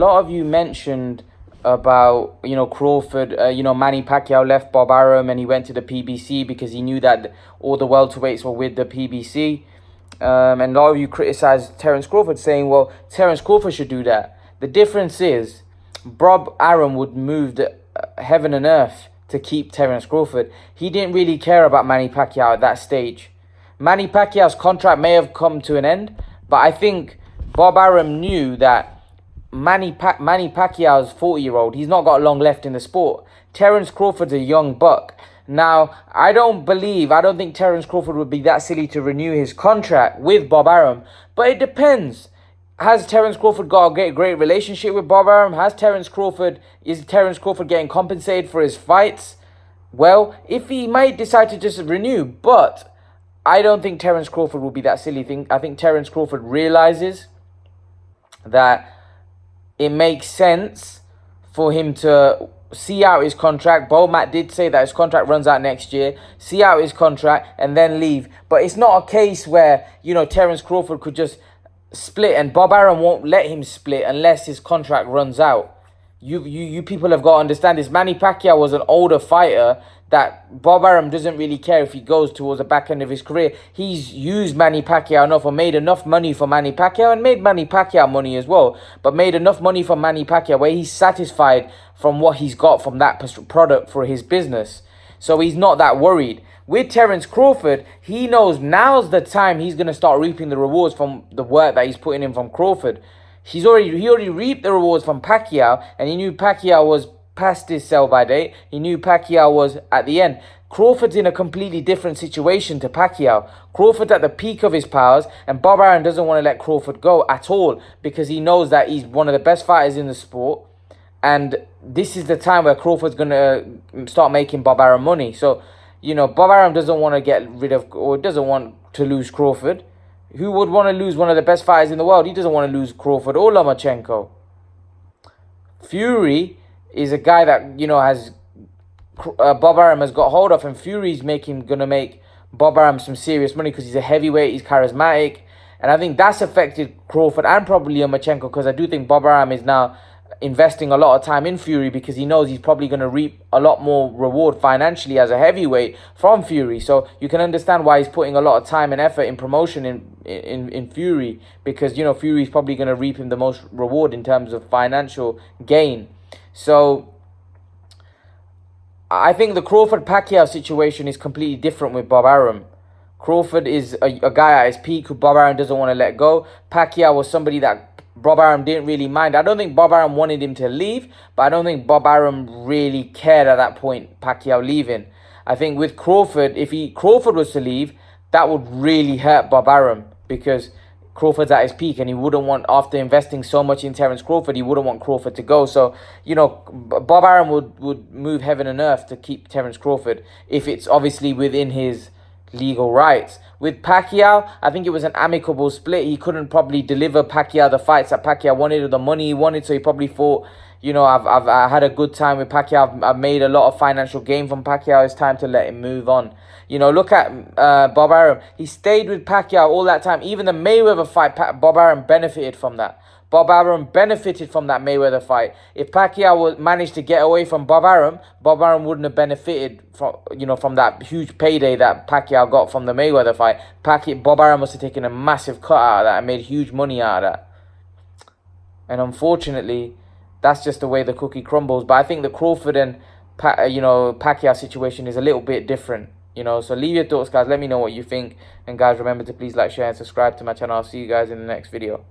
lot of you mentioned about, Crawford, Manny Pacquiao left Bob Arum and he went to the PBC because he knew that all the welterweights were with the PBC. And a lot of you criticized Terence Crawford, saying, well, Terence Crawford should do that. The difference is Bob Arum would move heaven and earth to keep Terence Crawford. He didn't really care about Manny Pacquiao at that stage. Manny Pacquiao's contract may have come to an end, but I think Bob Arum knew that Manny Pacquiao's 40-year-old. He's not got long left in the sport. Terence Crawford's a young buck. Now, I don't think Terence Crawford would be that silly to renew his contract with Bob Arum, but it depends. Has Terence Crawford got a great relationship with Bob Arum? Is Terence Crawford getting compensated for his fights? Well, if he might decide to just renew, but I don't think Terence Crawford will be that silly. I think Terence Crawford realizes that it makes sense for him to see out his contract. Matt did say that his contract runs out next year. See out his contract and then leave. But it's not a case where, Terence Crawford could just split, and Bob Arum won't let him split unless his contract runs out. You people have got to understand this. Manny Pacquiao was an older fighter that Bob Arum doesn't really care if he goes towards the back end of his career. He's used Manny Pacquiao enough, or made enough money for Manny Pacquiao, and made Manny Pacquiao money as well, but made enough money for Manny Pacquiao where he's satisfied from what he's got from that product for his business. So he's not that worried. With Terence Crawford, he knows now's the time he's going to start reaping the rewards from the work that he's putting in from Crawford. He already reaped the rewards from Pacquiao, and he knew Pacquiao was past his sell-by date. He knew Pacquiao was at the end. Crawford's in a completely different situation to Pacquiao. Crawford's at the peak of his powers, and Bob Arum doesn't want to let Crawford go at all because he knows that he's one of the best fighters in the sport, and this is the time where Crawford's going to start making Bob Arum money. So, Bob Arum doesn't want to get rid of, or doesn't want to lose Crawford. Who would want to lose one of the best fighters in the world? He doesn't want to lose Crawford or Lomachenko. Fury is a guy that, has Bob Arum has got hold of, and Fury's gonna make Bob Arum some serious money because he's a heavyweight, he's charismatic, and I think that's affected Crawford and probably Lomachenko, because I do think Bob Arum is now investing a lot of time in Fury because he knows he's probably going to reap a lot more reward financially as a heavyweight from Fury. So you can understand why he's putting a lot of time and effort in promotion in Fury, because Fury is probably going to reap him the most reward in terms of financial gain. So I think the Crawford-Pacquiao situation is completely different with Bob Arum. Crawford is a guy at his peak who Bob Arum doesn't want to let go. Pacquiao was somebody that Bob Arum didn't really mind. I don't think Bob Arum wanted him to leave, but I don't think Bob Arum really cared at that point, Pacquiao leaving. I think with Crawford, if Crawford was to leave, that would really hurt Bob Arum, because Crawford's at his peak, and he wouldn't want, after investing so much in Terence Crawford, he wouldn't want Crawford to go. So, Bob Arum would move heaven and earth to keep Terence Crawford, if it's obviously within his legal rights. With Pacquiao, I think it was an amicable split. He couldn't probably deliver Pacquiao the fights that Pacquiao wanted or the money he wanted, so he probably thought, I had a good time with Pacquiao. I've made a lot of financial gain from Pacquiao. It's time to let him move on. Look at Bob Arum. He stayed with Pacquiao all that time. Even the Mayweather fight, Bob Arum benefited from that. Bob Arum benefited from that Mayweather fight. If Pacquiao managed to get away from Bob Arum wouldn't have benefited from that huge payday that Pacquiao got from the Mayweather fight. Bob Arum must have taken a massive cut out of that and made huge money out of that. And unfortunately, that's just the way the cookie crumbles. But I think the Crawford and Pacquiao situation is a little bit different. So leave your thoughts, guys. Let me know what you think. And guys, remember to please like, share, and subscribe to my channel. I'll see you guys in the next video.